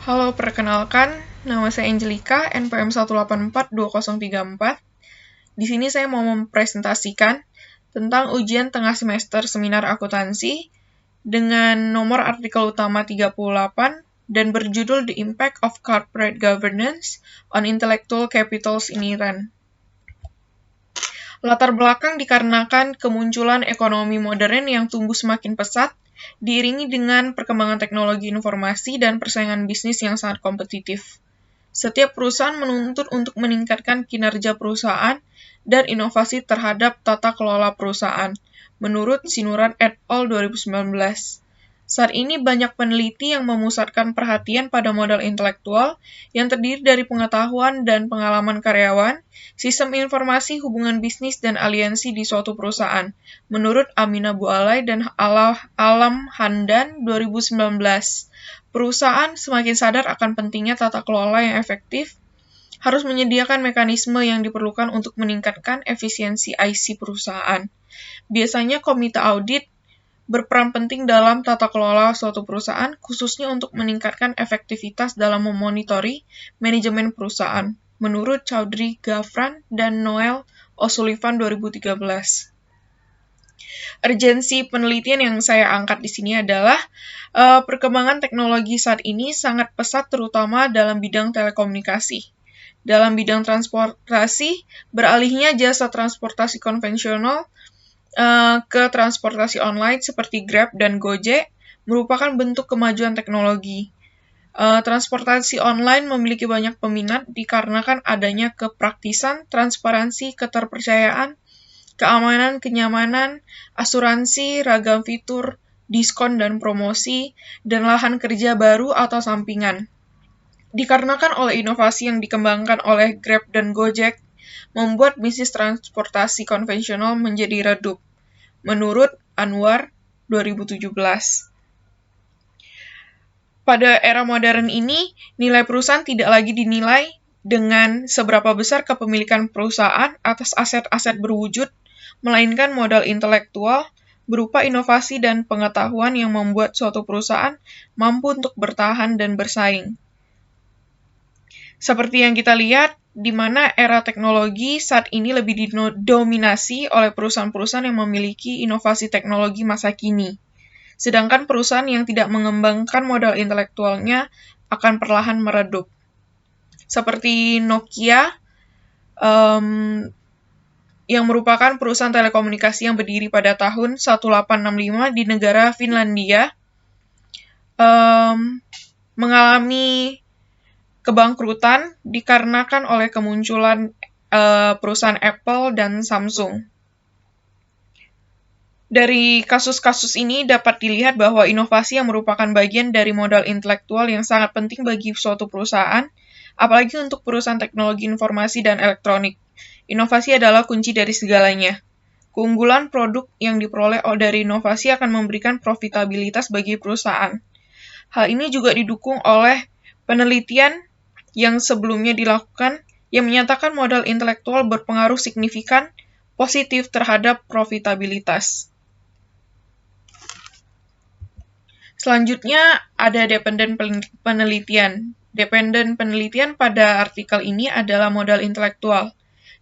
Halo, perkenalkan, nama saya Angelica, NPM 1842034. Di sini saya mau mempresentasikan tentang ujian tengah semester seminar akuntansi dengan nomor artikel utama 38 dan berjudul The Impact of Corporate Governance on Intellectual Capitals in Iran. Latar belakang dikarenakan kemunculan ekonomi modern yang tumbuh semakin pesat, diiringi dengan perkembangan teknologi informasi dan persaingan bisnis yang sangat kompetitif. Setiap perusahaan menuntut untuk meningkatkan kinerja perusahaan dan inovasi terhadap tata kelola perusahaan, menurut Sinuran et al. 2019. Saat ini banyak peneliti yang memusatkan perhatian pada modal intelektual yang terdiri dari pengetahuan dan pengalaman karyawan, sistem informasi, hubungan bisnis, dan aliansi di suatu perusahaan, menurut Amina Bualai dan Alam Handan 2019. Perusahaan semakin sadar akan pentingnya tata kelola yang efektif, harus menyediakan mekanisme yang diperlukan untuk meningkatkan efisiensi IC perusahaan. Biasanya komite audit berperan penting dalam tata kelola suatu perusahaan, khususnya untuk meningkatkan efektivitas dalam memonitori manajemen perusahaan, menurut Chaudhry Ghafran dan Noel O'Sullivan 2013. Urgensi penelitian yang saya angkat di sini adalah perkembangan teknologi saat ini sangat pesat terutama dalam bidang telekomunikasi. Dalam bidang transportasi, beralihnya jasa transportasi konvensional ke transportasi online seperti Grab dan Gojek merupakan bentuk kemajuan teknologi. Transportasi online memiliki banyak peminat dikarenakan adanya kepraktisan, transparansi, keterpercayaan, keamanan, kenyamanan, asuransi, ragam fitur, diskon dan promosi, dan lahan kerja baru atau sampingan. Dikarenakan oleh inovasi yang dikembangkan oleh Grab dan Gojek, membuat bisnis transportasi konvensional menjadi redup, menurut Anwar 2017. Pada era modern ini, nilai perusahaan tidak lagi dinilai dengan seberapa besar kepemilikan perusahaan atas aset-aset berwujud, melainkan modal intelektual berupa inovasi dan pengetahuan yang membuat suatu perusahaan mampu untuk bertahan dan bersaing. Seperti yang kita lihat, di mana era teknologi saat ini lebih didominasi oleh perusahaan-perusahaan yang memiliki inovasi teknologi masa kini. Sedangkan perusahaan yang tidak mengembangkan modal intelektualnya akan perlahan meredup. Seperti Nokia, yang merupakan perusahaan telekomunikasi yang berdiri pada tahun 1865 di negara Finlandia, mengalami kebangkrutan dikarenakan oleh kemunculan perusahaan Apple dan Samsung. Dari kasus-kasus ini dapat dilihat bahwa inovasi yang merupakan bagian dari modal intelektual yang sangat penting bagi suatu perusahaan, apalagi untuk perusahaan teknologi informasi dan elektronik. Inovasi adalah kunci dari segalanya. Keunggulan produk yang diperoleh dari inovasi akan memberikan profitabilitas bagi perusahaan. Hal ini juga didukung oleh penelitian yang sebelumnya dilakukan yang menyatakan modal intelektual berpengaruh signifikan positif terhadap profitabilitas. Selanjutnya ada dependen penelitian. Dependen penelitian pada artikel ini adalah modal intelektual.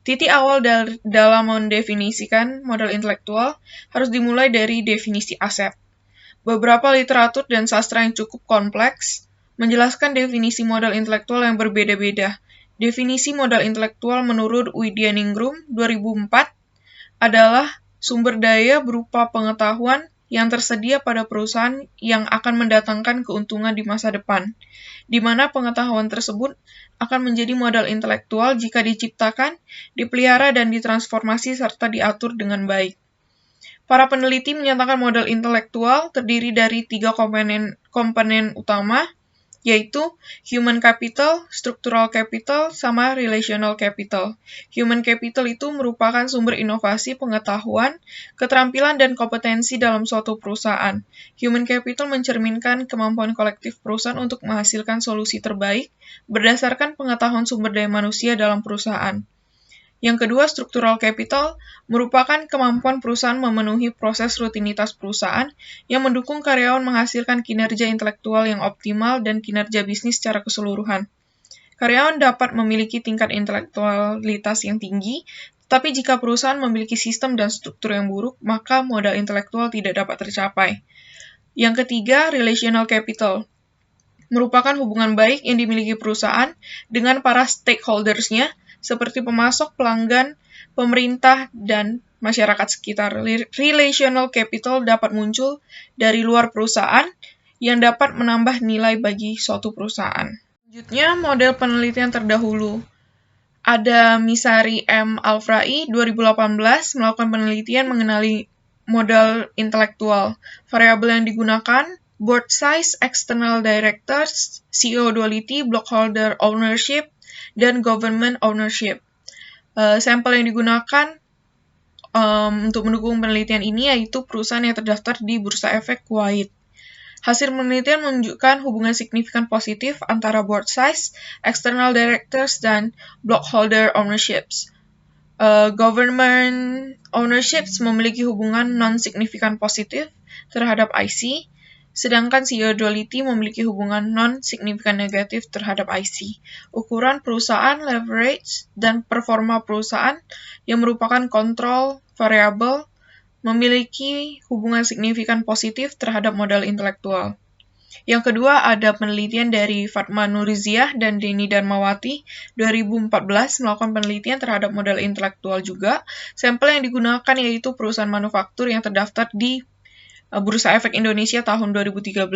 Titik awal dalam mendefinisikan modal intelektual harus dimulai dari definisi aset. Beberapa literatur dan sastra yang cukup kompleks menjelaskan definisi modal intelektual yang berbeda-beda. Definisi modal intelektual menurut Widyaningrum 2004 adalah sumber daya berupa pengetahuan yang tersedia pada perusahaan yang akan mendatangkan keuntungan di masa depan, di mana pengetahuan tersebut akan menjadi modal intelektual jika diciptakan, dipelihara, dan ditransformasi serta diatur dengan baik. Para peneliti menyatakan modal intelektual terdiri dari 3 komponen utama, yaitu human capital, structural capital, sama relational capital. Human capital itu merupakan sumber inovasi, pengetahuan, keterampilan, dan kompetensi dalam suatu perusahaan. Human capital mencerminkan kemampuan kolektif perusahaan untuk menghasilkan solusi terbaik berdasarkan pengetahuan sumber daya manusia dalam perusahaan. Yang kedua, structural capital merupakan kemampuan perusahaan memenuhi proses rutinitas perusahaan yang mendukung karyawan menghasilkan kinerja intelektual yang optimal dan kinerja bisnis secara keseluruhan. Karyawan dapat memiliki tingkat intelektualitas yang tinggi, tapi jika perusahaan memiliki sistem dan struktur yang buruk, maka modal intelektual tidak dapat tercapai. Yang ketiga, relational capital merupakan hubungan baik yang dimiliki perusahaan dengan para stakeholders-nya, seperti pemasok, pelanggan, pemerintah, dan masyarakat sekitar. Relational capital dapat muncul dari luar perusahaan yang dapat menambah nilai bagi suatu perusahaan. Selanjutnya, model penelitian terdahulu. Ada Misari M. Alfrai, 2018, melakukan penelitian mengenali modal intelektual. Variabel yang digunakan, board size, external directors, CEO duality, blockholder ownership, dan government ownership. Sampel yang digunakan untuk mendukung penelitian ini yaitu perusahaan yang terdaftar di Bursa Efek Kuwait. Hasil penelitian menunjukkan hubungan signifikan positif antara board size, external directors, dan blockholder ownerships. Government ownerships memiliki hubungan non-signifikan positif terhadap IC, sedangkan CEO duality memiliki hubungan non-signifikan negatif terhadap IC. Ukuran perusahaan, leverage, dan performa perusahaan yang merupakan kontrol variabel memiliki hubungan signifikan positif terhadap modal intelektual. Yang kedua, ada penelitian dari Fatma Nuriziah dan Denny Darmawati, 2014, melakukan penelitian terhadap modal intelektual juga. Sampel yang digunakan yaitu perusahaan manufaktur yang terdaftar di Bursa Efek Indonesia tahun 2013.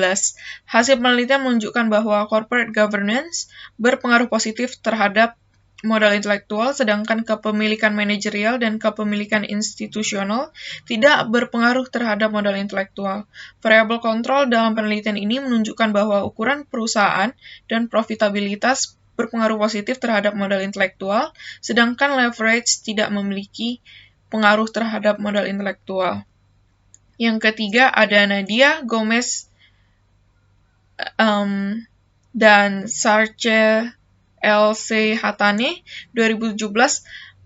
Hasil penelitian menunjukkan bahwa corporate governance berpengaruh positif terhadap modal intelektual, sedangkan kepemilikan manajerial dan kepemilikan institusional tidak berpengaruh terhadap modal intelektual. Variabel kontrol dalam penelitian ini menunjukkan bahwa ukuran perusahaan dan profitabilitas berpengaruh positif terhadap modal intelektual, sedangkan leverage tidak memiliki pengaruh terhadap modal intelektual. Yang ketiga, ada Nadia Gomez dan Sarche L.C. Hatane, 2017,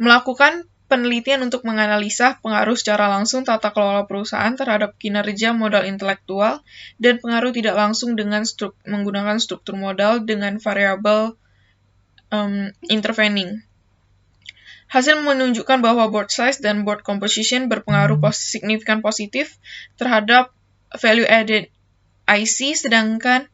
melakukan penelitian untuk menganalisa pengaruh secara langsung tata kelola perusahaan terhadap kinerja modal intelektual dan pengaruh tidak langsung dengan menggunakan struktur modal dengan variabel intervening. Hasil menunjukkan bahwa board size dan board composition berpengaruh signifikan positif terhadap value added IC, sedangkan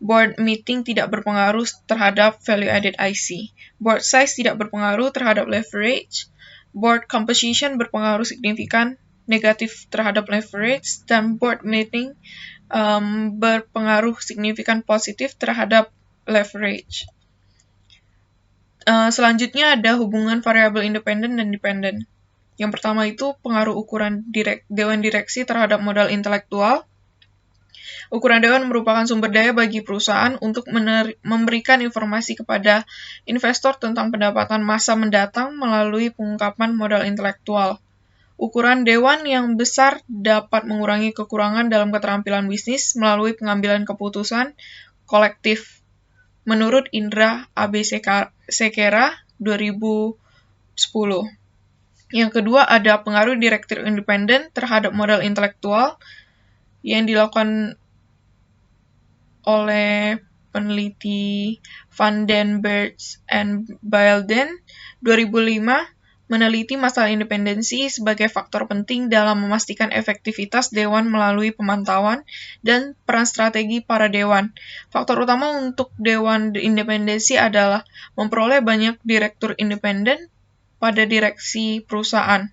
board meeting tidak berpengaruh terhadap value added IC. Board size tidak berpengaruh terhadap leverage, board composition berpengaruh signifikan negatif terhadap leverage, dan board meeting berpengaruh signifikan positif terhadap leverage. Selanjutnya ada hubungan variabel independen dan dependen. Yang pertama itu pengaruh ukuran dewan direksi terhadap modal intelektual. Ukuran dewan merupakan sumber daya bagi perusahaan untuk memberikan informasi kepada investor tentang pendapatan masa mendatang melalui pengungkapan modal intelektual. Ukuran dewan yang besar dapat mengurangi kekurangan dalam keterampilan bisnis melalui pengambilan keputusan kolektif. Menurut Indra A.B. Sekera, 2010. Yang kedua, ada pengaruh direktur independen terhadap modal intelektual yang dilakukan oleh peneliti Van den Berg and Beilden, 2005, meneliti masalah independensi sebagai faktor penting dalam memastikan efektivitas dewan melalui pemantauan dan peran strategi para dewan. Faktor utama untuk dewan independensi adalah memperoleh banyak direktur independen pada direksi perusahaan.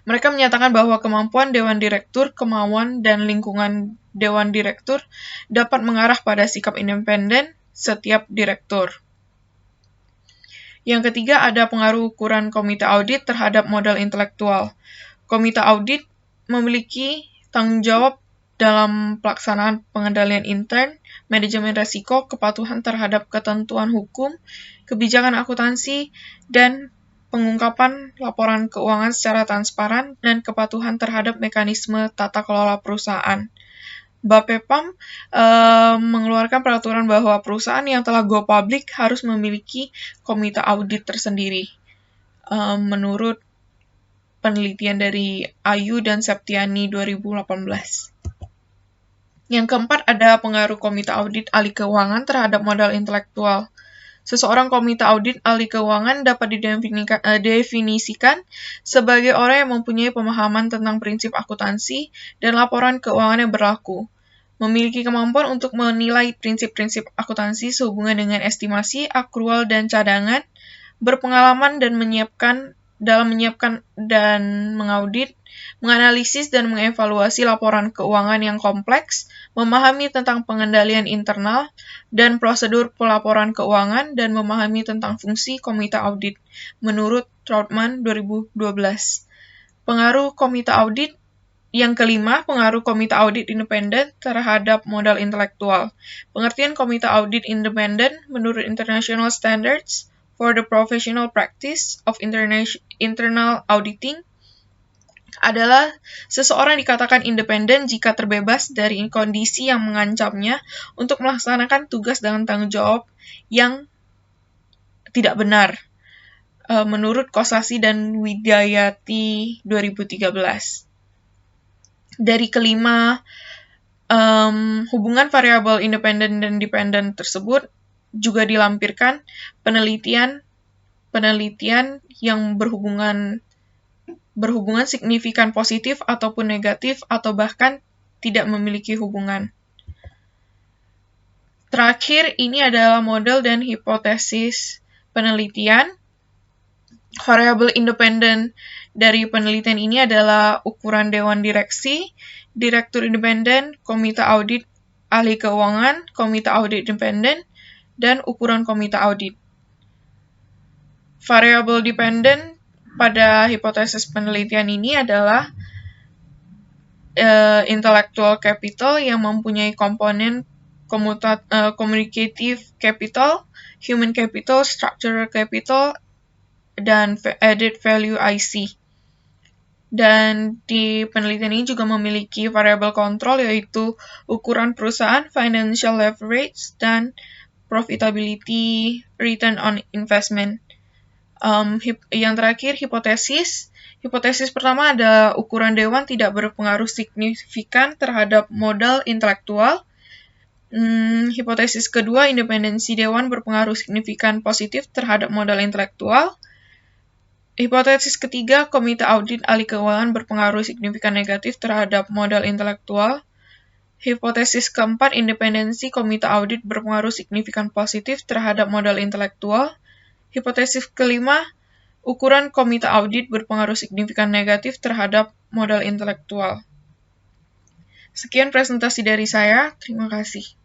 Mereka menyatakan bahwa kemampuan dewan direktur, kemauan, dan lingkungan dewan direktur dapat mengarah pada sikap independen setiap direktur. Yang ketiga, ada pengaruh ukuran komite audit terhadap modal intelektual. Komite audit memiliki tanggung jawab dalam pelaksanaan pengendalian intern, manajemen risiko, kepatuhan terhadap ketentuan hukum, kebijakan akuntansi, dan pengungkapan laporan keuangan secara transparan dan kepatuhan terhadap mekanisme tata kelola perusahaan. Bapepam mengeluarkan peraturan bahwa perusahaan yang telah go public harus memiliki komite audit tersendiri. menurut penelitian dari Ayu dan Septiani 2018. Yang keempat ada pengaruh komite audit ahli keuangan terhadap modal intelektual. Seseorang komite audit ahli keuangan dapat didefinisikan sebagai orang yang mempunyai pemahaman tentang prinsip akuntansi dan laporan keuangan yang berlaku, memiliki kemampuan untuk menilai prinsip-prinsip akuntansi sehubungan dengan estimasi, akrual, dan cadangan, berpengalaman dan menyiapkan dan mengaudit, menganalisis dan mengevaluasi laporan keuangan yang kompleks, memahami tentang pengendalian internal dan prosedur pelaporan keuangan, dan memahami tentang fungsi komite audit, menurut Troutman 2012. Pengaruh komite audit yang kelima, pengaruh komite audit independen terhadap modal intelektual. Pengertian komite audit independen menurut International Standards for the Professional Practice of Internal Auditing adalah seseorang dikatakan independen jika terbebas dari kondisi yang mengancamnya untuk melaksanakan tugas dengan tanggung jawab yang tidak benar, menurut Kosasi dan Widayati 2013. Dari kelima hubungan variabel independen dan dependen tersebut juga dilampirkan penelitian yang berhubungan signifikan positif ataupun negatif atau bahkan tidak memiliki hubungan. Terakhir, ini adalah model dan hipotesis penelitian. Variabel independen dari penelitian ini adalah ukuran dewan direksi, direktur independen, komite audit ahli keuangan, komite audit independen, dan ukuran komite audit. Variabel dependen pada hipotesis penelitian ini adalah intellectual capital yang mempunyai komponen communicative capital, human capital, structural capital, dan added value IC. Dan di penelitian ini juga memiliki variabel kontrol, yaitu ukuran perusahaan, financial leverage, dan profitability, return on investment. Yang terakhir, hipotesis. Hipotesis pertama ada ukuran dewan tidak berpengaruh signifikan terhadap modal intelektual. Hipotesis kedua, independensi dewan berpengaruh signifikan positif terhadap modal intelektual. Hipotesis ketiga, komite audit ahli keuangan berpengaruh signifikan negatif terhadap modal intelektual. Hipotesis keempat, independensi komite audit berpengaruh signifikan positif terhadap modal intelektual. Hipotesis kelima, ukuran komite audit berpengaruh signifikan negatif terhadap modal intelektual. Sekian presentasi dari saya, terima kasih.